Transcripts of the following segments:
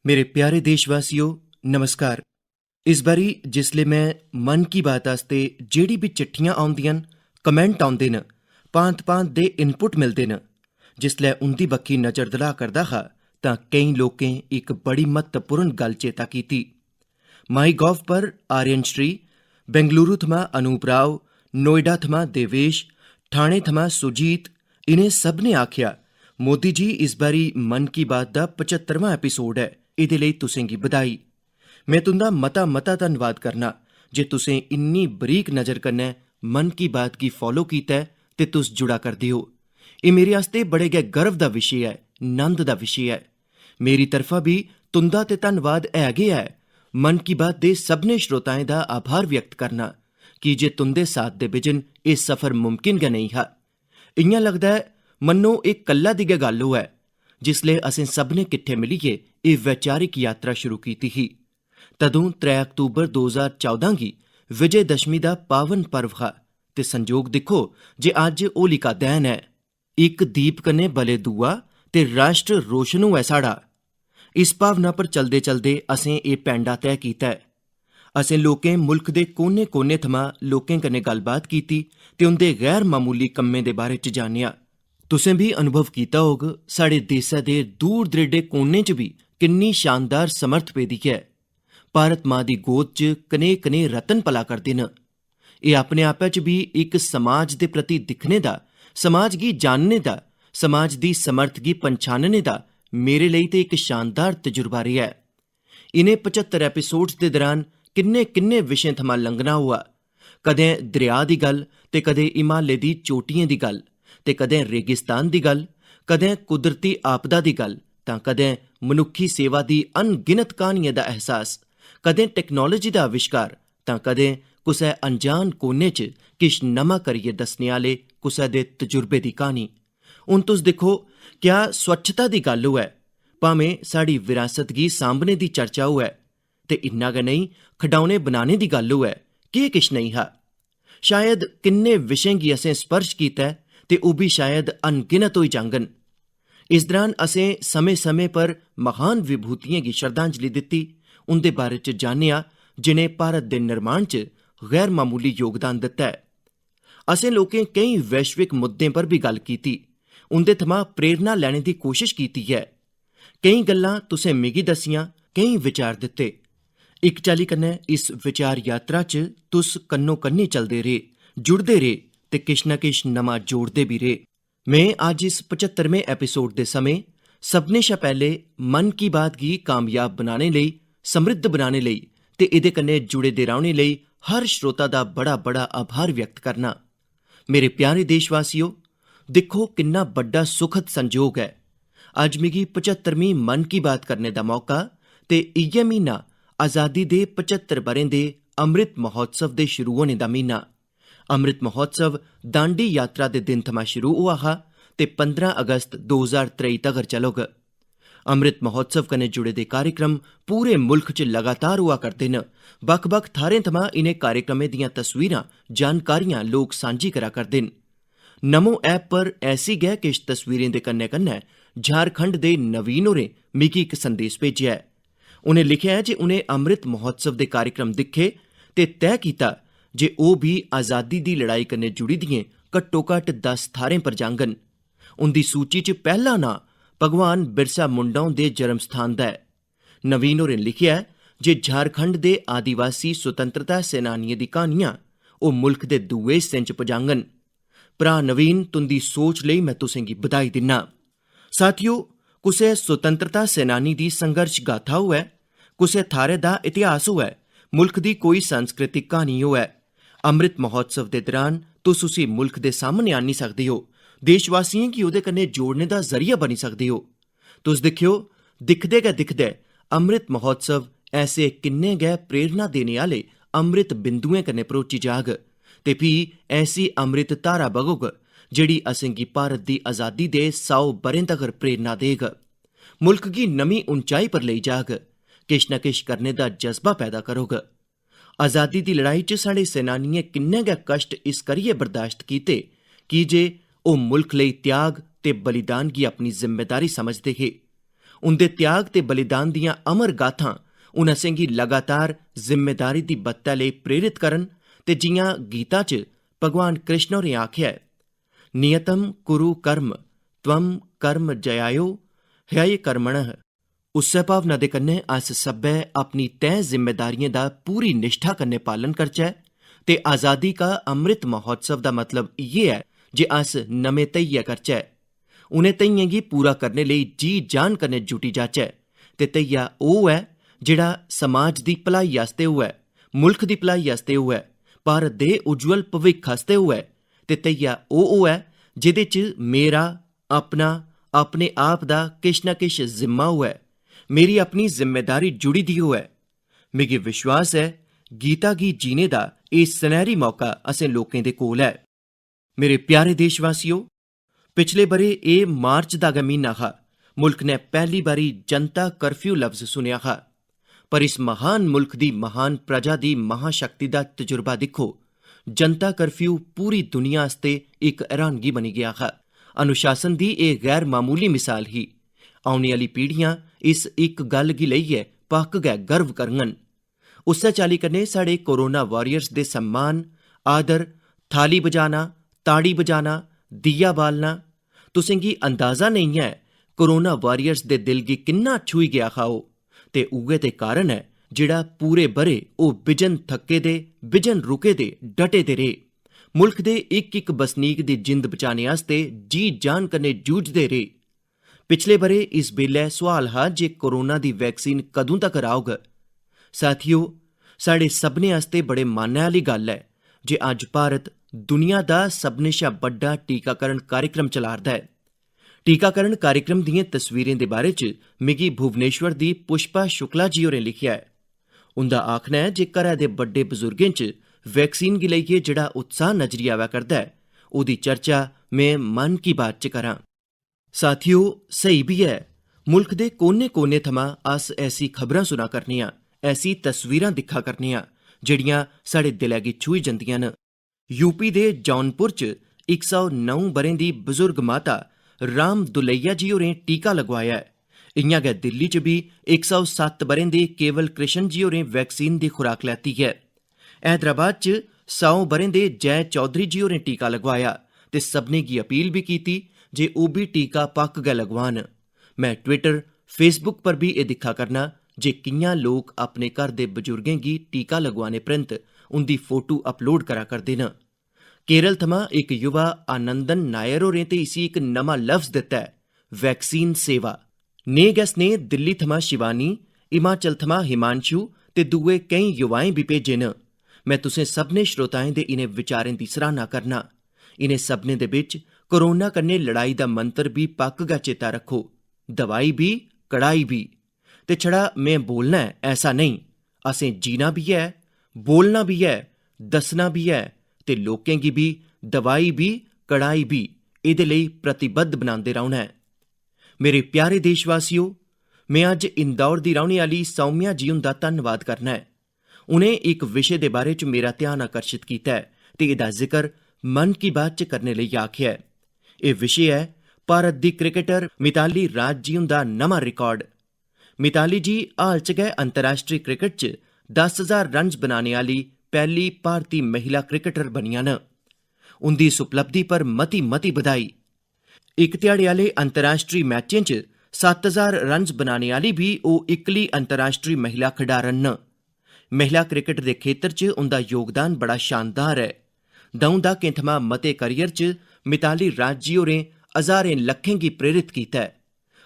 मेरे प्यारे देशवासियों, नमस्कार। इस बारी जिसले मैं मन की बात आस्ते जेड़ी भी चिट्ठियां आउंदियां न, कमेंट आउंदे न, भांत दे इनपुट मिलदे न, जिसलै उंदी बक्खी नज़र दला करदा हा तां केईं लोकें एक बड़ी महत्वपूर्ण गल चेता कीती। माई गॉव पर आर्यन श्री, बेंगलुरु थमां अनूप राव, नोएडा थमां देवेश, ठाणे थमां सुजीत, इनें सभनें आखेआ, मोदी जी इस बारी मन की बात दा 75वां एपीसोड है, इहदे लेई तुसें गी बधाई। मैं तुंदा मता धन्नवाद करना जे तुसें इन्नी बरीक नज़र कन्नै मन की बात गी फॉलो कीता ऐ ते तुस जुड़ा करदे हो। एह् मेरे आस्ते बड़े गै गर्व दा विशे है, नंद दा विशे है। मेरी तरफा भी तुंदा ते धन्नवाद है गै है। मन की बात दे सभनें श्रोताएं दा आभार व्यक्त करना कि जे तुंदे साथ दे बिजन एह् सफर मुमकिन गै नेईं हा। इयां लगदा है मन्नो एह् कल्ला दी गै गल्ल होऐ जिसले असें सभनें किट्ठे मिलियै एह् वैचारिक यात्रा शुरू कीती ही। तदूं 3 अक्तूबर 2014 गी विजयदशमी दा पावन पर्व हा ते संजोग दिक्खो जे अज्ज होलिका दहन है। इक दीप कन्नै बले दूआ ते राष्ट्र रोशन होऐ साढ़ा। इस भावना पर चलदे चलदे असें एह् पैंडा तय कीता है। असें लोकें मुल्ख दे कोने कोने थमां लोकें कन्नै गल्लबात कीती ते उंदे गैर मामूली कम्में दे बारे च जानेआ। तुसें भी अनुभव कीता होग साढ़े देसै दे दूर दरेडे कोने च भी किन्नी शानदार समर्थ पेदी है। भारत मां दी गोद च कनेह् कनेह् रतन पला करदे न। एह् अपने आपै च भी एक समाज दे प्रति दिक्खने दा, समाज गी जानने दा, समाज दी समर्थ गी पंछानने दा मेरे लेई ते इक शानदार तजुर्बा रेहा है। इनें 75 एपीसोड्स दे दरान किन्ने किन्ने विशें थमां लंघना हुआ। कदें दरिया दी गल्ल ते कदें हिमालय दी चोटियें दी गल्ल ते कदें रेगिस्तान दी गल्ल, कदें कुदरती आपदा दी गल्ल तां कदें मनुक्खी सेवा दी अनगिनत कहानियें दा एहसास, कदें टैक्नोलोजी दा आविष्कार तां कदें कुसै अनजान कोने च किश नमां करियै दस्सने आह्ले कुसै दे तजुर्बे दी क्हानी। हुण तुस दिक्खो, क्या स्वच्छता दी गल्ल होऐ, भामें साढ़ी विरासत गी सांभने दी चर्चा होऐ, ते इन्ना गै नेईं खडौने बनाने दी गल्ल होऐ, केह् किश नेईं हा। शायद किन्ने विशें गी असें स्पर्श कीता ऐ ते ओह् बी शायद अनगिनत होई जाङन। इस दरान असें समें समें पर महान विभूतियें गी श्रद्धांजलि दित्ती, उंदे बारे च जानेआ जिनें भारत दे निर्माण च गैर मामूली योगदान दित्ता है। असें लोकें केईं वैश्विक मुद्दें पर भी गल्ल कीती, उंदे थमां प्रेरणा लैने दी कोशिश कीती है। केईं गल्लां तुसें मिगी दस्सियां, केईं विचार दित्ते। इक चाल्ली कन्नै इस विचार यात्रा च तुस कन्नो कन्नी चलदे रेह्, जुड़दे रेह् ते किश ना किश नमां जोड़दे भी रेह्। मैं अज्ज इस 75वें एपीसोड दे समें सभनें शा पैह्ले मन की बात गी कामयाब बनाने लेई, समृद्ध बनाने लेई ते एह्दे कन्नै जुड़े दे रौह्ने लेई हर श्रोता दा बड़ा आभार व्यक्त करना। मेरे प्यारे देशवासियों, दिक्खो किन्ना बड्डा सुखद संजोग है। अज्ज मिगी 75वीं मन की बात करने दा मौका ते इ'यै म्हीना आज़ादी दे 75 ब'रें दे अमृत महोत्सव दे शुरू होने दा म्हीना। अमृत महोत्सव दांडी यात्रा दे दिन थमां शुरू होआ हा ते 15 अगस्त 2023 तगर चलोग। अमृत महोत्सव कन्नै जुड़े दे कार्यक्रम पूरे मुल्ख च लगातार होआ करदे न। बक्ख-बक्ख थाह्रें थमां इनें कार्यक्रमें दियां तस्वीरां, जानकारियां लोक सांझी करा करदे न। नमो ऐप पर ऐसी गै किश तस्वीरें दे कन्नै कन्नै झारखंड दे नवीन होरें मिगी इक संदेश भेजेआ ऐ। उनें लिखेआ ऐ जे उनें अमृत महोत्सव दे कार्यक्रम दिक्खे ते तैऽ कीता जे ओह् भी आज़ादी दी लड़ाई कन्नै जुड़ी दिएं घट्टो-घट्ट 10 थाह्रें पर जाङन। उंदी सूची च पैह्ला नां भगवान बिरसा मुंडा हुंदे जन्म स्थान दा ऐ। नवीन होरें लिखेआ ऐ जे झारखंड दे आदिवासी स्वतंत्रता सेनानियें दी क्हानियां ओह् मुल्ख दे दूए हिस्सें च पजाङन। भ्रा नवीन, तुंदी सोच लेई मैं तुसें गी बधाई दिन्ना। साथियो, कुसै स्वतंत्रता सेनानी दी संघर्ष गाथा होऐ, कुसै थाह्रै दा इतिहास होऐ, मुल्ख दी कोई सांस्कृतिक क्हानी होऐ, अमृत महोत्सव दे दरान तुस उसी मुल्ख दे सामने आह्नी सकदे हो, देशवासियें गी ओह्दे कन्नै जोड़ने दा जरिया बनी सकदे हो। तुस दिक्खेओ, दिखदे गै दिखदे अमृत महोत्सव ऐसे किन्ने गै प्रेरणा देने आह्ले अमृत बिंदुएं कन्नै भरोची जाग ते फ्ही ऐसी अमृत धारा बगोग जेह्ड़ी असेंगी भारत दी आज़ादी दे 100 ब'रें तगर प्रेरणा देग, मुल्ख गी नमीं उंचाई पर लेई जाग, किश न किश करने दा जज्बा पैदा करोग। आज़ादी दी लड़ाई च साढ़े सेनानियें किन्ने गै कष्ट इस करियै बर्दाश्त कीते की जे ओह् मुल्ख लेई त्याग ते बलिदान गी अपनी जिम्मेदारी समझदे हे। उंदे त्याग ते बलिदान दियां अमर गाथां हून असेंगी लगातार जिम्मेदारी दी बत्तै लेई प्रेरित करन ते जियां गीता च भगवान कृष्ण होरें आखेआ ऐ, नियतम कुरु कर्म त्वम कर्म जयायो ह्यय कर्मणः। उस्सै भावना दे कन्नै अस सब्भै अपनी तय जिम्मेदारियें दा पूरी निष्ठा कन्नै पालन करचै ते आज़ादी का अमृत महोत्सव दा मतलब इ'यै ऐ जे अस नमें धैइयै करचै, उनें धैइयें गी पूरा करने लेई जी जान कन्नै जुटी जाचै ते धैइया ओह् ऐ जेह्ड़ा समाज दी भलाई आस्तै होऐ, मुल्ख दी भलाई आस्तै होऐ, भारत दे उज्जवल भविक्ख आस्तै होऐ ते धैइया ओह् होऐ जेह्दे च मेरा अपना अपने आप दा किश ना किश जिम्मा होऐ, मेरी अपनी जिम्मेदारी जुड़ी दी होऐ। मिगी विश्वास ऐ गीता गी जीने दा एह् सनैह्री मौका असें लोकें दे कोल ऐ। मेरे प्यारे देशवासियो, पिछले बरे एह् मार्च दा गै म्हीना हा, मुल्क ने पैह्ली बारी जनता कर्फ्यू लफ्ज सुनेआ हा। पर इस महान मुल्क दी महान प्रजा दी महाशक्ति दा तजुर्बा दिक्खो, जनता कर्फ्यू पूरी दुनिया आस्तै इक हैरानगी बनी गेआ हा। अनुशासन दी एह् गैर मामूली मिसाल ही। औने आह्ली पीढ़ियां इस इक गल्ल गी लेइयै पक्क गै गर्व करङन। उस्सै चाल्ली कन्नै साढ़े कोरोना वारियर्स दे सम्मान, आदर, थाली बजाना, ताड़ी बजाना, दिया बालना, तुसें गी अंदाज़ा नेईं ऐ कोरोना वारियर्स दे दिल गी किन्ना छूई गेआ हा ओह्, ते उ'ऐ ते कारण ऐ जेह्ड़ा पूरे बरे ओह् बिजन थक्के दे, बिजन रुके दे, डटे दे रेह्। मुल्ख दे इक इक बसनीक दी जिंद बचाने आस्तै जी जान कन्नै जूझदे रेह्। पिछले बरे इस बेल्लै सोआल हा जे कोरोना दी वैक्सीन कदूं तक्कर औग। साथियो, साढ़े सभनें आस्तै बड़े मान्नै आह्ली गल्ल ऐ जे अज्ज भारत दुनिया दा सभनें शा बड्डा टीकाकरण कार्यक्रम चला'रदा ऐ। टीकाकरण कार्यक्रम दिएं तस्वीरें दे बारे च मिगी भुवनेश्वर दी पुष्पा शुक्ला जी होरें लिखेआ ऐ। उंदा आखना ऐ जे घरै दे बड्डे बजुर्गें च वैक्सीन गी लेइयै जेह्ड़ा उत्साह नजरी आवै करदा ऐ, ओह्दी चर्चा में मन की बात च करां। साथियो, स्हेई बी ऐ, मुल्ख दे कोने कोने थमां अस ऐसी खबरां सुना करने आं, ऐसी तस्वीरां दिक्खा करने आं जेह्ड़ियां साढ़े दिलै गी छूही जंदियां न। यूपी दे जौनपुर च 109 ब'रें दी बजुर्ग माता राम दुलैया जी होरें टीका लगवाया ऐ। इ'यां गै दिल्ली च बी 107 ब'रें दे केवल कृष्ण जी होरें वैक्सीन दी खुराक लैती ऐ। हैदराबाद च 100 ब'रें दे जय चौधरी जी होरें टीका लगवाया ते सभनें गी अपील बी कीती जे ओह् बी टीका पक्क गै लगवान। मैं ट्विटर, फेसबुक पर बी एह् दिक्खा करना जे कि'यां लोक अपने घर दे बजुर्गें गी टीका लगवाने परैंत उंदी फोटो अपलोड करा करदे न। केरल थमां इक युवा आनंदन नायर होरें ते इसी इक नमां लफ्ज दित्ता ऐ, वैक्सीन सेवा। नेह् गै स्नेह दिल्ली थमां शिवानी, हिमाचल थमां हिमांशु ते दुए केईं युवाएं बी भेजे न। मैं तुसें सभनें श्रोताएं दे इनें विचारें दी सराह्ना करना। इनें सभनें दे बिच कोरोना कन्नै लड़ाई दा मंत्र बी पक्क गै चेता रक्खो, दवाई बी, कड़ाई बी। ते छड़ा में बोलना ऐ ऐसा नेईं, असें जीना बी ऐ, बोलना बी ऐ, दस्सना बी ऐ ते लोकें गी बी दवाई बी, कड़ाई बी एह्दे लेई प्रतिबद्ध बनांदे रौह्ना ऐ। मेरे प्यारे देशवासियो, में अज्ज इंदौर दी रौह्ने आह्ली सौम्या जी हुंदा धन्नवाद करना ऐ। उ'नें इक विशे दे बारे च मेरा ध्यान आकर्शित कीता ऐ ते एह्दा जिकर मन की बात च करने लेई आखेआ ऐ। एह् विशे ऐ भारत दी क्रिकेटर मिताली राज जी हुंदा नमां रिकार्ड। मिताली जी हाल च गै अंतर्राश्ट्री क्रिकेट च 10,000 रन्स बनाने आह्ली पैह्ली भारती महिला क्रिकेटर बनियां न। उंदी इस उपलब्धि पर मती मती बधाई। इक ध्याड़े आह्ले अंतर्राश्ट्री मैचें च 7,000 रन्स बनाने आह्ली बी ओह् इक्कली अंतर्राश्ट्री महिला खडारन न। महिला क्रिकेट दे खेतर च उंदा योगदान बड़ा शानदार ऐ। द'ऊं दहाकें थमां मते करियर च मिताली राज जी होरें हजारें लक्खें गी प्रेरित कीता ऐ।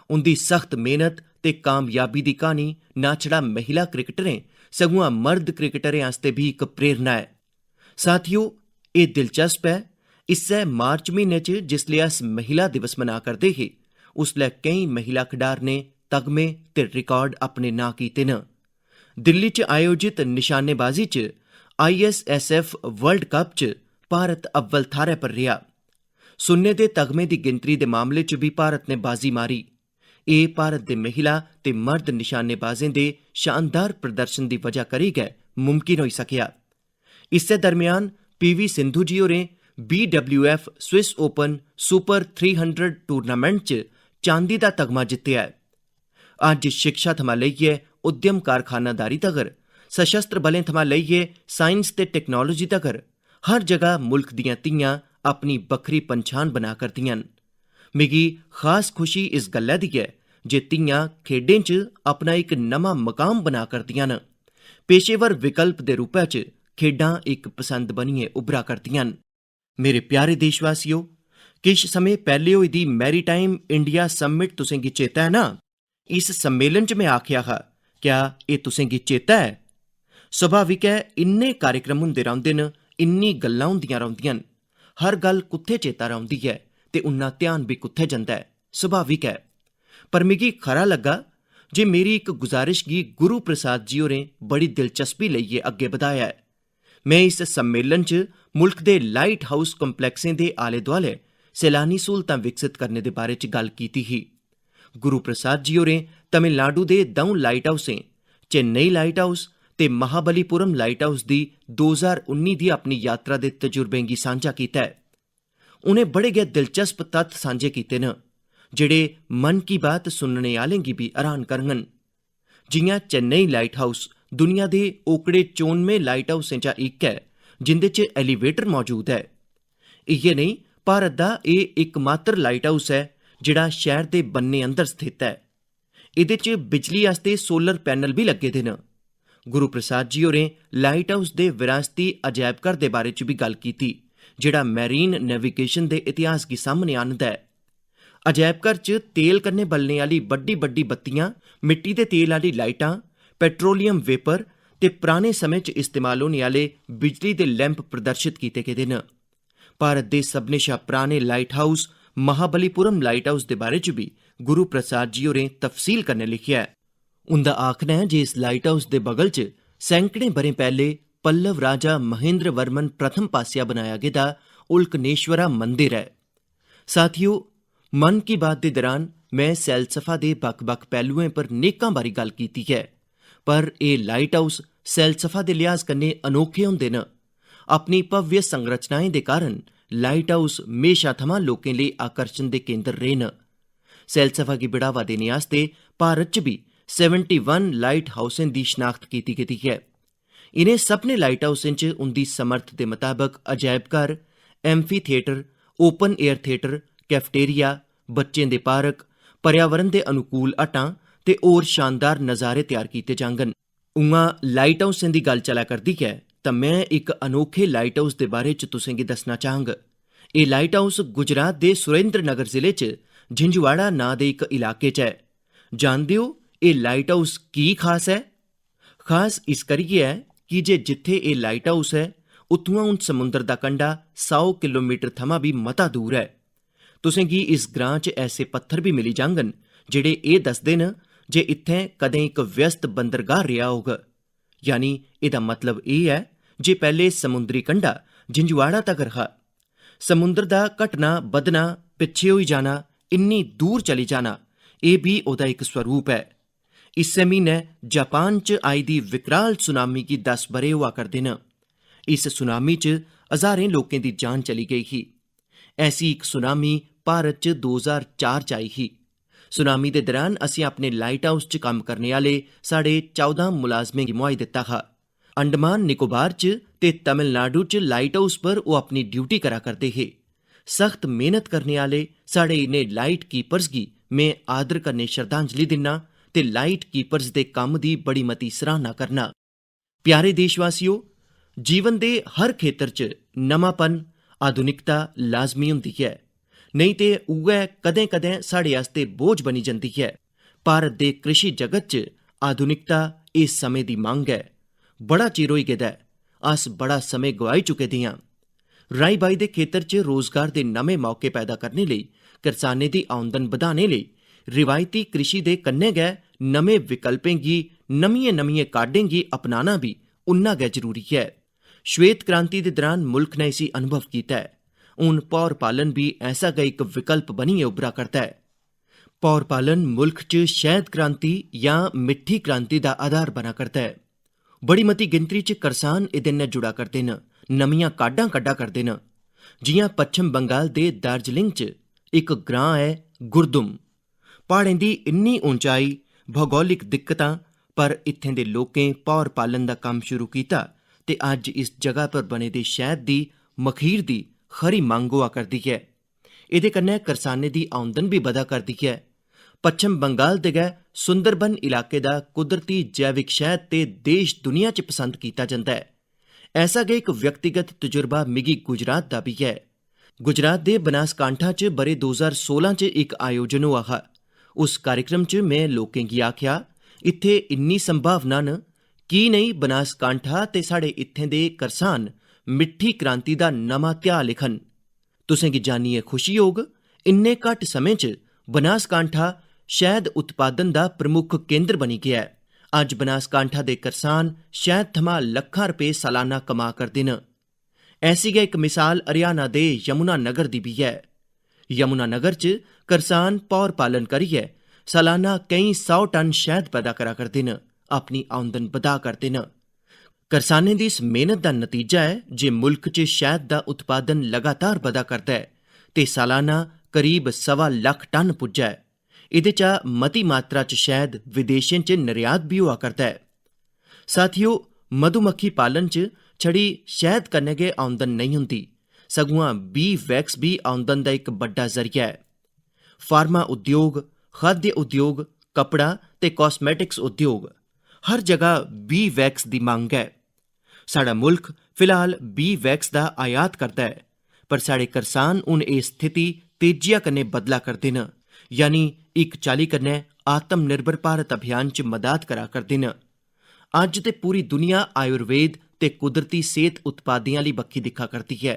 उंदी सख्त मेहनत ते कामयाबी दी क्हानी ना छड़ा महिला क्रिकेटरें सगुआं मर्द क्रिकेटरें आस्तै भी इक प्रेरणा ऐ। साथियो, एह् दिलचस्प ऐ, इस्सै मार्च म्हीने च जिसलै अस महिला दिवस मना करदे हे, उसलै केईं महिला खडारनें तगमे ते रिकार्ड अपने नांऽ कीते न। दिल्ली च आयोजित निशानेबाजी च ISSF वर्ल्ड कप च भारत अव्वल थाह्रै पर रेहा। सुन्ने दे तगमे दी गिनतरी दे मामले च भी भारत ने बाजी मारी। एह् भारत दे महिला ते मर्द निशानेबाजें दे शानदार प्रदर्शन दी वजह करी गै मुमकिन होई सकेआ। इस्सै दरम्यान PV सिंधु जी होरें BWF Swiss open super 300 tournament च चांदी दा तगमा जित्तेआ ऐ। अज्ज शिक्षा थमां लेइयै उद्यम कारखानादारी तगर, सशस्त्र बलें थमां लेइयै साइंस ते टैक्नोलोजी तगर हर जगह मुल्क दियां धियां अपनी बक्खरी पंछान बना करदियां न। मिगी खास खुशी इस गल्लै दी ऐ जे धियां खेड्डें च अपना इक नमां मकाम बना करदियां न। पेशेवर विकल्प दे रूपै च खेड्डां इक पसंद बनियै उभरा करदियां न। मेरे प्यारे देशवासियो, किश समय पैह्ले होई दी मैरीटाइम इंडिया समिट तुसें गी चेता है ना? इस सम्मेलन च में आखेआ हा, क्या एह् तुसें गी चेता ऐ? सुभाविक है, इन्ने कार्यक्रम होंदे रौंह्दे न, इन्नी गल्लां होंदियां रौंह्दियां न, हर गल्ल कुत्थै चेता रौंह्दी ऐ ते उन्ना ध्यान भी कुत्थै जंदा ऐ, सुभाविक है। पर मिगी खरा लग्गा जे मेरी इक गुजारिश गी गुरु प्रसाद जी होरें बड़ी दिलचस्पी लेइयै अग्गे बधाया ऐ। मैं इस सम्मेलन च मुल्ख दे लाइट हाउस कंपलैक्सें दे आले दुआले सैलानी सहूलतां विकसित करने दे बारे च गल्ल कीती ही। गुरु प्रसाद जी होरें तमिलनाडु दे द'ऊं लाइट हाउसें, चेन्नई लाइट हाउस ते महाबलीपुरम लाइट हाउस दी 2019 दी अपनी यात्रा दे तजुर्बें गी सांझा कीता ऐ। उनें बड़े गै दिलचस्प तत्थ सांझे कीते न, जेह्ड़े मन की बात सुनने आह्लें गी भी हैरान करङन। जि'यां चेन्नई लाइट हाउस दुनिया दे ओकड़े 94 लाइट हाउसें चा इक ऐ जिंदे च एलीवेटर मौजूद ऐ। इ'यै नेईं, भारत दा एह् इकमात्र लाइट हाउस ऐ जेह्ड़ा शैह्र दे बन्ने अंदर स्थित ऐ। एह्दे च बिजली आस्तै सोलर पैनल भी लग्गे दे न। गुरु प्रसाद जी होरें लाइट हाउस दे विरासती अजैबघर दे बारे च भी गल्ल कीती, जेह्ड़ा मैरीन नेविगेशन दे इतिहास गी सामने आह्नदा ऐ। अजैबघर च तेल कन्नै बलने आह्ली बड्डी बड्डी बत्तियां, मिट्टी दे तेल आह्ली लाइटां, पेट्रोलियम वेपर ते पराने समें च इस्तेमाल होने आह्ले बिजली दे लैंप प्रदर्शित कीते गेदे न। भारत दे सभनें शा पराने lighthouse Mahabalipuram lighthouse दे बारे च भी गुरु प्रसाद जी होरें तफसील कन्नै लिखेआ ऐ। उंदा आखना ऐ जे इस लाइट हाउस दे बगल च सैकड़ें ब'रें पैह्ले पल्लव राजा महेंद्र वर्मन प्रथम पासेआ बनाया गेदा उल्कनेश्वरा मंदिर ऐ। साथियो, मन की बात दे दौरान मैं सैलसफा दे बक्ख-बक्ख पहलुएं पर नेकां बारी गल्ल कीती है, पर एह् लाइट हाउस सैलसफा दे लिहाज कन्नै अनोखे होंदे न। अपनी भव्य संरचनाएं दे कारण लाइट हाउस म्हेशा थमां लोकें लेई आकर्षण दे केंद्र रेह् न। सैलसफा गी बढ़ावा देने आस्तै भारत च भी 71 लाइट हाउसें दी शनाख्त कीती गेदी है। इनें सभनें लाइट हाउसें च उंदी समर्थ दे मताबक अजैबघर, amphitheatre, open air theatre, cafeteria, बच्चें दे पार्क, पर्यावरण दे अनुकूल हट्टां ते होर शानदार नज़ारे तैयार कीते जाङन। उआं लाइट हाउसें दी गल्ल चला करदी है तां मैं इक अनोखे लाइट हाउस दे बारे च तुसें गी दस्सना चाहंग। एह् लाइट हाउस गुजरात दे सुरेंद्रनगर जिले च झिंझवाड़ा नां दे इक इलाके च ऐ। जानदे हो एह् लाइट हाउस की खास ऐ? खास इस करियै ऐ कि जे जित्थे एह् लाइट हाउस ऐ उत्थुआं हून समुंदर दा कंढा 100 किलोमीटर थमां भी मता दूर ऐ। तुसें गी इस ग्रां च ऐसे पत्थर भी मिली जाङन जेह्ड़े एह् दसदे न जे इत्थें कदें इक व्यस्त बंदरगाह रेहा होग। यानी एह्दा मतलब एह् ऐ जे पैह्ले समुंदरी कंढा झिंझवाड़ा तगर हा। समुंदर दा घटना बधना, पिच्छे होई जाना, इन्नी दूर चली जाना, एह् भी ओह्दा इक स्वरूप ऐ। इस्सै म्हीनै जापान च आई दी विकराल सुनामी गी 10 ब'रे होआ करदे न। इस सुनामी च हज़ारें लोकें दी जान चली गेई ही। ऐसी इक सुनामी भारत च 2004 च आई ही। सुनामी दे दौरान असें अपने लाइट हाउस च कम्म करने आह्ले साढ़े 14 मुलाजमें गी मुआई दित्ता हा। अंडमान निकोबार च ते तमिलनाडु च लाइट हाउस पर ओह् अपनी ड्यूटी करा करदे हे। सख्त मेहनत करने आह्ले साढ़े इनें लाइट कीपर्स गी में आदर कन्नै श्रद्धांजलि दिन्ना ते लाइट कीपर्स दे कम्म दी बड़ी मती सराहना करना। प्यारे देशवासियो, जीवन दे हर खेतर च नमापन, आधुनिकता लाजमी होंदी है, नेईं ते उ'ऐ कदें कदें साढ़े आस्ते बोझ बनी जंदी है। भारत दे कृषि जगत च आधुनिकता इस समें दी मंग ऐ। बड़ा चिर होई गेदा ऐ, अस बड़ा समें गवाई चुके दे आं। राई बाई दे खेतर च रोजगार दे नमें मौके पैदा करने लेई, करसानें दी आमदन बधाने लेई रिवायती कृषि दे कन्नै गै नमें विकल्पें गी, नमियें काह्डें गी अपनाना भी उन्ना गै जरूरी है। श्वेत क्रांति दे दौरान मुल्ख ने इसी अनुभव कीता है। हून पौर पालन भी ऐसा गै इक विकल्प बनियै उभरा करदा है। पौर पालन मुल्ख च शैद क्रांति जां मिट्ठी क्रांति दा आधार बना करदा है। बड़ी मती गिनतरी च करसान एह्दे नै जुड़ा करदे न, नमियां काह्डां कड्ढा करदे न। जियां पच्छम बंगाल दे दार्जिलिंग च इक ग्रां ऐ गुरदुम। प्हाड़ें दी इन्नी ऊंचाई, भूगोलिक दिक्कतां, पर इत्थें दे लोकें पौर पालन दा कम्म शुरू कीता ते अज्ज इस जगह पर बने दे शैद दी मखीर दी खरी मंग होआ करदी है। एह्दे कन्नै करसानें दी आमदन भी बधा करदी है। पच्छम बंगाल दे गै सुंदरबन इलाके दा कुदरती जैविक शैद ते देश दुनिया च पसंद कीता जंदा है। ऐसा गै इक व्यक्तिगत तजुर्बा मिगी गुजरात दा भी है। गुजरात दे बनासकांठा च बरे 2016 च इक आयोजन होआ हा। उस कार्यक्रम च में लोकें गी आख्या, इत्थे इन्नी संभावना न, की नेईं बनासकांठा ते साढ़े इत्थें दे करसान मिट्ठी क्रांति दा नमां ध्याऽ लिखन। तुसें गी जानिए खुशी होग, इन्ने घट्ट समें च बनासकांठा शैद उत्पादन दा प्रमुख केंद्र बनी गेआ है। अज्ज बनासकांठा दे करसान शैद थमां लक्खां रपे सालाना कमा करदे न। ऐसी गै इक मिसाल हरियाणा दे यमुनानगर दी भी है। यमुनानगर च करसान पौर पालन करियै सालाना केईं 100 टन शैद पैदा करा करदे न, अपनी आमदन बधा करदे न। करसानें दी इस मेहनत दा नतीजा है जे मुल्क च शैद दा उत्पादन लगातार बधा करदा है ते सालाना करीब 1.25 लक्ख टन पुज्जा है। एह्दे चा मती मात्रा च शैद विदेशें च निर्यात भी होआ करदा है। साथियो, मधुमक्खी पालन च छड़ी शैद कन्नै गै आमदन नहीं हुंदी, सगुआं बी वैक्स भी आमदन दा इक बड्डा जरिया है। फार्मा उद्योग, खाद्य उद्योग, कपड़ा ते कॉस्मेटिक्स उद्योग, हर जगह बी वैक्स दी मंग है। साढ़ा मुल्क फिलहाल बी वैक्स दा आयात करदा है, पर साढ़े करसान हुण एह् स्थिति तेजिया कन्नै बदला करदे न, यानी इक चाली कन्नै आत्मनिर्भर भारत अभियान च मदाद करा करदे न। अज्ज ते पूरी दुनिया आयुर्वेद ते कुदरती सेहत उत्पादें आह्ली बक्खी दिक्खा करदी है।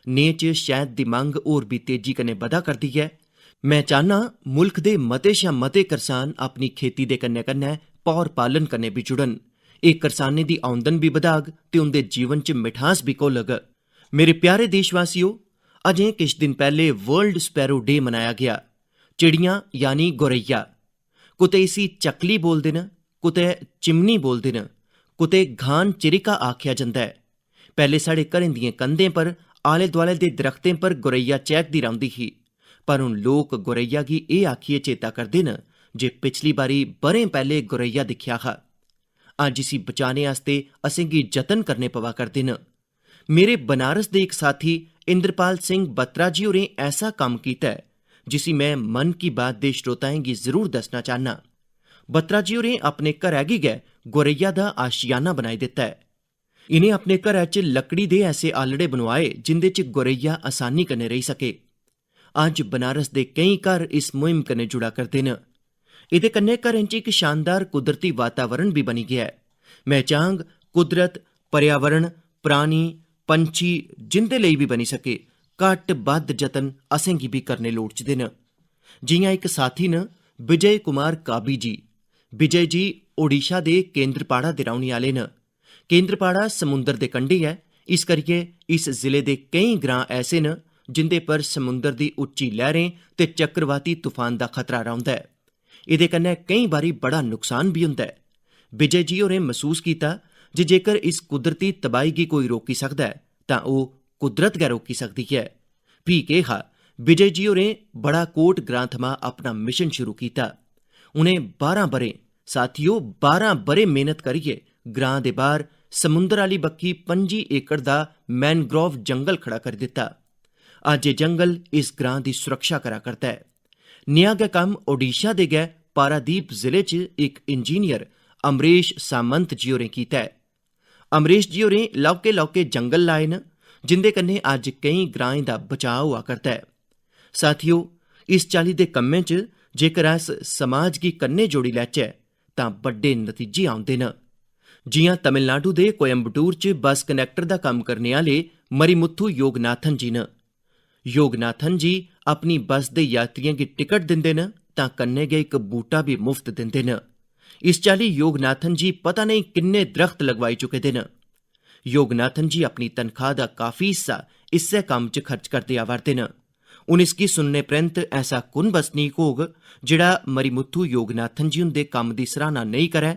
नेह् च शैद दी मंग होर भी तेजी कन्नै बधा करदी है। मैं चाह्न्नां मुल्क दे मते शा मते करसान अपनी खेती दे कन्नै कन्नै पौर पालन कन्नै भी जुड़न। एह् करसानें दी आमदन भी बधाग ते उंदे जीवन च मिठास भी घोलग। मेरे प्यारे देशवासियो, अजें किश दिन पैह्ले वर्ल्ड स्पैरो डे मनाया गया। चिड़ियां यानी गोरैया, कुतै इसी चकली बोलदे न, कुतै चिमनी बोलदे न, कुतै घान चिरिका आख्या जंदा है। पैह्ले साढ़े घरें दियें कंधें पर, आले दुआले दे दरख्तें पर गोरैया चैहकदी रौंह्दी ही, पर हुण लोक गोरैया गी एह् आखियै चेता करदे न जे पिछली बारी ब'रें पैह्ले गोरैया दिक्खेआ हा। अज्ज इसी बचाने आस्ते असेंगी जतन करने पवा करदे न। मेरे बनारस दे इक साथी इंद्रपाल सिंह बत्रा जी होरें ऐसा कम्म कीता है जिसी मैं मन की बात दे श्रोताएं गी जरूर दस्सना चाह्न्नां। बत्रा जी होरें अपने घरै गी गै गोरैया दा आशियाना बनाई दित्ता है। इनें अपने घरै च लकड़ी दे ऐसे आलड़े बनवाए जिंदे च गोरैया आसानी कन्नै रेही सके। अज्ज बनारस दे केईं घर इस मुहिम कन्नै जुड़ा करदे न। एह्दे कन्नै घरें च इक शानदार कुदरती वातावरण भी बनी गेआ है। मैं चाहंग कुदरत, पर्यावरण, प्राणी, पंछी जिंदे लेई बी बनी सके, घट्ट बद्ध जतन असेंगी भी करने लोड़चदे न। जियां इक साथी न विजय कुमार काबी जी। विजय जी ओडिशा दे केंद्रपाड़ा दे रौह्ने आह्ले न। केंद्रपाड़ा समुंदर दे कंढे ऐ, इस करियै इस जिले दे केईं ग्रां ऐसे न जिंदे पर समुंदर दी उच्ची लैह्रें ते चक्रवाती तूफान दा खतरा रौंह्दा है। एह्दे कन्नै केईं बारी बड़ा नुकसान भी हुंदा है। विजय जी होरें महसूस कीता जे जेकर इस कुदरती तबाही गी कोई रोकी सकदा है तां ओह् कुदरत गै रोकी सकदी है। फ्ही केह् हा, विजय जी होरें बड़ा कोट ग्रां थमां अपना मिशन शुरू कीता। उनें 12 ब'रे, साथियो 12 ब'रे मेहनत करियै ग्रां दे बाह्र समुंदर आह्ली बक्खी 25 एकड़ दा मैनग्रोव जंगल खड़ा करी दित्ता। अज्ज एह् जंगल इस ग्रां दी सुरक्षा करा करदा है। नेहा गै कम्म ओडिशा दे गै पारादीप जिले च इक इंजीनियर अमरेश सामंत जी होरें कीता है। अमरेश जी होरें लौह्के लौह्के जंगल लाए न जिंदे कन्नै अज्ज केईं ग्राएं दा बचाव होआ करदा है। साथियो, इस चाल्ली दे कम्में च जेकर अस समाज गी कन्नै जोड़ी लैचै तां बड्डे नतीजे औंदे न। जियां तमिलनाडु दे कोयम्बटूर च बस कनैक्टर दा कम्म करने आह्ले मरीमुथु योगनाथन जी न। योगनाथन जी अपनी बस दे यात्रियें गी टिकट दिंदे न तां कन्नै गै इक बूह्टा भी मुफ्त दिंदे न। इस चाल्ली योगनाथन जी पता नहीं किन्ने दरख्त लगवाई चुके दे न। योगनाथन जी अपनी तनख्वाह दा काफी हिस्सा इस्सै कम्म च खर्च करदे आवा'रदे न। हून इसगी सुनने परैंत ऐसा कुन बसनीक होग जेह्ड़ा मरीमुथु योगनाथन जी हुंदे कम्म दी सराह्ना नेईं करै?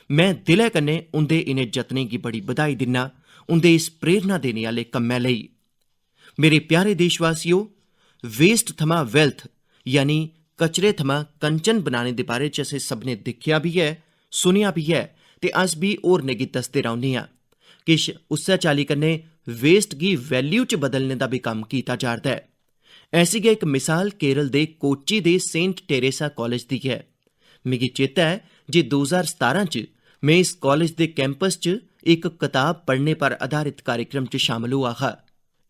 मैं दिलै कन्नै उंदे इनें जतनें गी बड़ी बधाई दिन्ना, उंदे इस प्रेरणा देने आह्ले कम्मै लेई। मेरे प्यारे देशवासियो, वेस्ट थमां वेल्थ यानी कचरे थमां कंचन बनाने दे बारे च असें सभनें दिक्खेआ भी है, सुनेआ भी है ते अस भी होरनें गी दसदे रौह्ने आं। किश उस्सै चाल्ली कन्नै वेस्ट गी वैल्यू च बदलने दा भी कम्म कीता जा'रदा ऐ। ऐसी गै इक मिसाल केरल दे कोच्चि दे सेंट टेरेसा कालेज दी है। मिगी चेता है जे 2017 च में इस कालेज दे कैंपस च इक कताब पढ़ने पर आधारित कार्यक्रम च शामल होआ हा।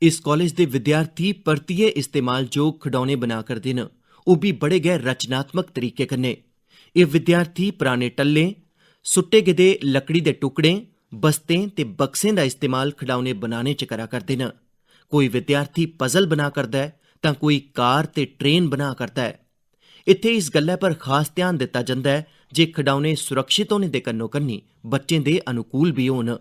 इस कालेज दे विद्यार्थी परतियै इस्तेमालजोग खडौने बना करदे न, ओह् बी बड़े गै रचनात्मक तरीके कन्नै। एह् विद्यार्थी पराने टल्लें, सुट्टे गेदे लकड़ी दे टुकड़ें, बस्तें ते बक्सें दा इस्तेमाल खडौने बनाने च करा करदे न। कोई विद्यार्थी पजल बना करदा ऐ तां कोई कार ते ट्रेन बना करदा ऐ। इत्थे इस गल्लै पर खास ध्यान दित्ता जंदा ऐ जे खडौने सुरक्षित होने दे कन्नो कन्नी बच्चें दे अनुकूल भी होन।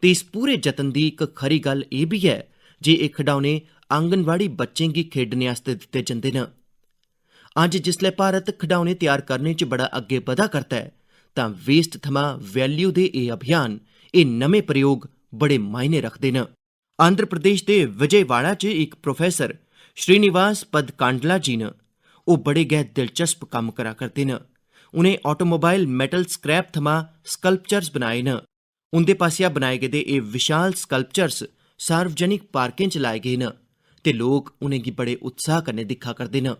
ते इस पूरे जतन दी इक खरी गल्ल एह् बी है जे एह् खडौने आंगनवाड़ी बच्चें गी खेड्ढने आस्तै दित्ते जंदे न। अज्ज जिसलै भारत खडौने तैयार करने च बड़ा अग्गे बधा करदा ऐ तां वेस्ट थमां वैल्यू दे एह् अभियान, एह् नमें प्रयोग बड़े मायने रखदे न। आंध्र प्रदेश दे विजयवाड़ा च इक प्रोफैसर श्रीनिवास पदकांडला जी न। ओह् बड़े गै दिलचस्प कम्म करा करदे न। उनें ऑटोमोबाइल मैटल स्क्रैप थमां स्कल्पचर्स बनाए न। उंदे पासेआ बनाए गेदे एह् विशाल स्कल्पचर्स सार्वजनिक पार्कें च लाए गे न ते लोक उनेंगी बड़े उत्साह कन्नै दिक्खा करदे न।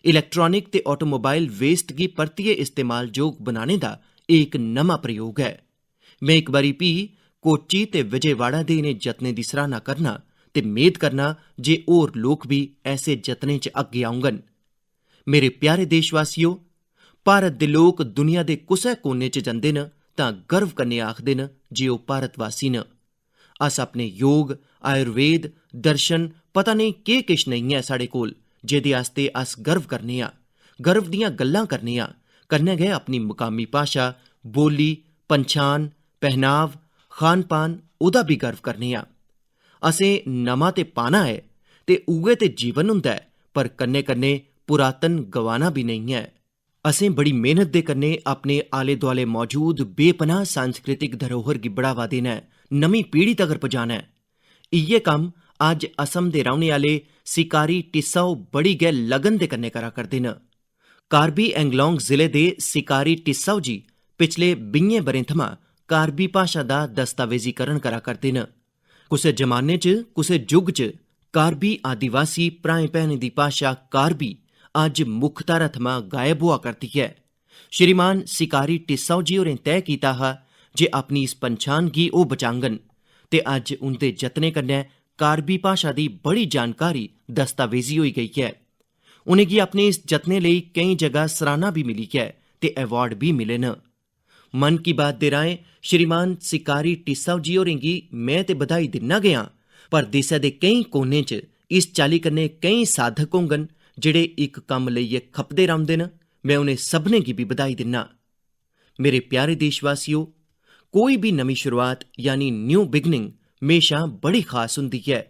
इलैक्ट्रॉनिक ते ऑटोमोबाइल वेस्ट गी परतियै इस्तेमालजोग बनाने दा एह् इक नमां प्रयोग ऐ। में इक बारी भी कोच्चि ते विजयवाड़ा दे इनें जतनें दी सराहना करना ते मेद करना जे होर लोक भी ऐसे जतनें च अग्गे औङन। मेरे प्यारे देशवासियो, भारत दे लोक दुनिया दे कुसै कोने च जंदे न तां गर्व कन्नै आखदे न जे ओह् भारतवासी न। अस अपने योग, आयुर्वेद, दर्शन, पता नेईं केह् किश नेईं ऐ साढ़े कोल जेह्दे आस्ते अस गर्व करने आं, गर्व दियां गल्लां करने आं। कन्नै गै अपनी मुकामी भाशा, बोली, पंछान, पहनाव, खान पान, ओह्दा बी गर्व करने आं। असें नमां ते पाना ऐ ते उ'ऐ ते जीवन होंदा ऐ, पर कन्नै कन्नै पुरातन गवाना भी नेईं ऐ। असें बड़ी मेहनत दे कन्नै अपने आले दुआले मौजूद बेपनाह सांस्कृतिक धरोहर गी बढ़ावा देना ऐ, नमीं पीढ़ी तगर पजाना ऐ। इ'यै कम्म अज्ज असम दे रौह्ने आह्ले सिकारी टिस्सौ बड़ी गै लगन दे कन्नै करा करदे न। कार्बी एंगलोंग जिले दे सिकारी टिस्सौ जी पिछले 20 ब'रें थमां कार्बी भाशा दा दस्तावेजीकरण करा करदे न। कुसै जमाने च, कुसै जुग च कार्बी आदिवासी भ्राएं भैनें दी भाशा कार्बी अज्ज मुक्ख धारा थमां गायब होआ करदी ऐ। श्रीमान सिकारी टिस्सौ जी होरें तैऽ कीता हा जे अपनी इस पंछान गी ओह् बचाङन ते अज्ज उंदे जतनें कन्नै कार्बी भाशा दी बड़ी जानकारी दस्तावेजी होई गेई है। उनेंगी अपने इस जतने लेई केईं जगह सराहना भी मिली है ते अवार्ड भी मिले न। मन की बात दे राहें श्रीमान सिकारी टिस्सौ जी होरें गी में ते बधाई दिन्ना गै आं, पर देसै दे केईं कोनें च इस चाल्ली कन्नै केईं साधक होङन जेह्ड़े इक कम्म लेइयै खपदे रौंह्दे न। में उनें सभनें गी भी बधाई दिन्ना। मेरे प्यारे देशवासियो, कोई भी नमीं शुरुआत यानी न्यू बिगनिंग म्हेशां बड़ी खास होंदी है।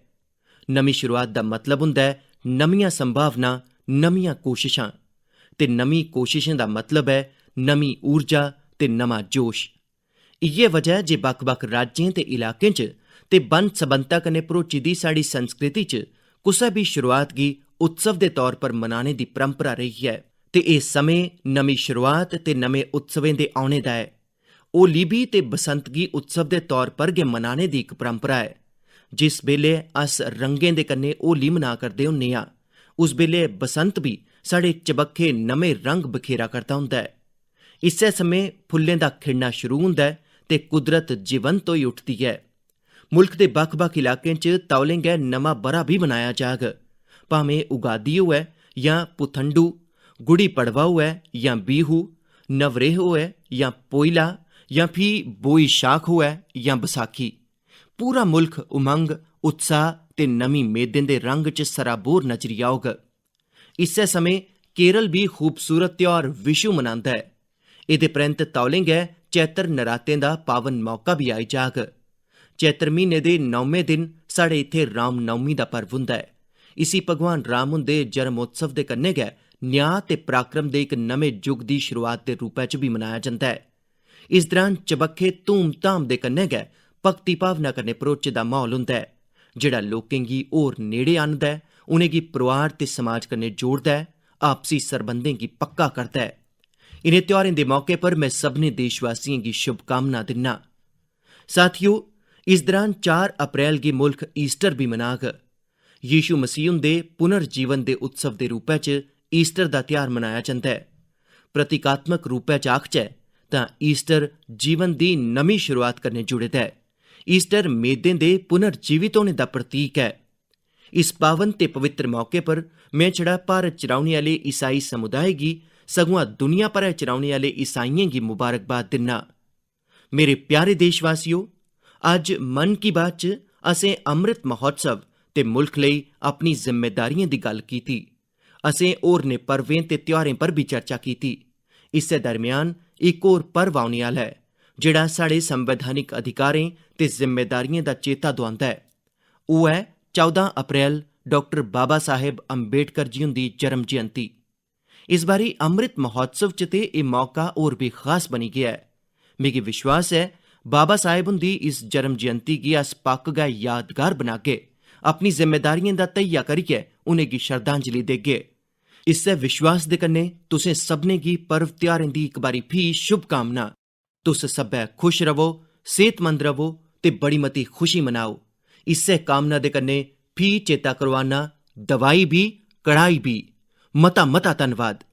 नमीं शुरुआत दा मतलब होंदा ऐ नमियां संभावनां, नमियां कोशिशां, ते नमीं कोशिशें दा मतलब ऐ नमीं ऊर्जा ते नमां जोश। इ'यै वजह ऐ जे बक्ख-बक्ख राज्यें ते इलाकें च ते बन्न सबन्नता कन्नै भरोची दी साढ़ी संस्कृति च कुसै बी शुरुआत गी उत्सव दे तौर पर मनाने दी परंपरा रेही है ते एह् समें नमीं शुरुआत ते नमें उत्सवें दे औने दा ऐ। होली बी ते बसंत गी उत्सव दे तौर पर गै मनाने दी इक परंपरा ऐ। जिस बेल्ले अस रंगें दे कन्नै होली मना करदे होन्ने आं, उस बेल्ले बसंत बी साढ़े चबक्खे नमें रंग बखेरा करदा होंदा ऐ। इस्सै समें फुल्लें दा खिड़ना शुरू होंदा ऐ ते कुदरत जीवंत होई उठदी ऐ। मुल्ख दे बक्ख-बक्ख इलाकें च तौलें गै नमां ब'रा भी मनाया जाग, भामें उगादी होऐ जां पुथंडू, गुड़ी पड़वा होऐ जां बीहू, नवरेह होऐ जां पोइला, जां फ्ही बोई शाख होऐ जां बसाखी। पूरा मुल्ख उमंग, उत्साह ते नमीं मेदें दे रंग च सराबोर नजरी औग। इस्सै समें केरल भी खूबसूरत त्योहार विशु मनांदा ऐ। एह्दे परैंत तौलें गै चैत्र नरातें दा पावन मौका भी आई जाग। चैत्र म्हीने दे 9वें दिन साढ़े इत्थै राम नवमी दा पर्व होंदा ऐ। इसी भगवान राम हुंदे जन्मोत्सव दे कन्नै गै न्याय ते पराक्रम दे इक नमें जुग दी शुरुआत दे रूपै च भी मनाया जंदा ऐ। इस दौरान चबक्खे धूम-धाम दे कन्नै गै भक्ति भावना कन्नै भरोचे दा माहौल होंदा ऐ, जेह्ड़ा लोकें गी होर नेड़े आह्नदा ऐ, उनेंगी परोआर ते समाज कन्नै जोड़दा ऐ, आपसी सरबंधें गी पक्का करदा है। इनें त्योहारें दे मौके पर मैं सभनें देशवासियों गी शुभकामना दिन्ना। साथियो, इस दौरान 4 अप्रैल गी मुल्ख ईस्टर भी मनाग। यीशु मसीह हुंदे पुनर्जीवन दे उत्सव दे रूपै च ईस्टर दा त्यौहार मनाया जंदा है। प्रतीकात्मक रूपै च आखचै तां ईस्टर जीवन दी नमीं शुरुआत कन्नै जुड़े दा है। ईस्टर मेदें दे पुनर्जीवित होने दा प्रतीक है। इस पावन ते पवित्र मौके पर में छड़ा भारत च रौह्ने आह्ले ईसाई समुदाय गी सगुआं दुनिया भरै च रौह्ने आह्ले ईसाइयें गी मुबारकबाद दिन्ना। मेरे प्यारे देशवासियो, अज्ज मन की बात च असें अमृत महोत्सव ते मुल्ख लेई अपनी जिम्मेदारियें दी गल्ल कीती। असें होरनें पर्वें ते त्योहारें पर भी चर्चा कीती। इस्सै दरम्यान इक होर पर्व औने आह्ला है जेह्ड़ा साढ़े संवैधानिक अधिकारें ते जिम्मेदारियें दा चेता दोआंदा है। ओह् है 14 अप्रैल डॉक्टर बाबा साहेब अंबेडकर जी हुंदी जन्म जयंती। इस बारी अमृत महोत्सव च ते एह् मौका होर भी खास बनी गेआ है। मिगी विश्वास है बाबा साहेब हुंदी इस जन्म जयंती गी अस पक्क गै यादगार बनागे, अपनी जिम्मेदारियें दा तैया करियै उनेंगी श्रद्धांजलि देगे। इस्सै विश्वास दे कन्नै तुसें सभनें गी पर्व त्योहारें दी इक बारी फ्ही शुभकामना। तुस सब्बै खुश रवो, सेहतमंद रवो ते बड़ी मती खुशी मनाओ। इस्सै कामना दे कन्नै फ्ही चेता करोआना, दवाई भी कड़ाई भी। मता मता धन्नवाद।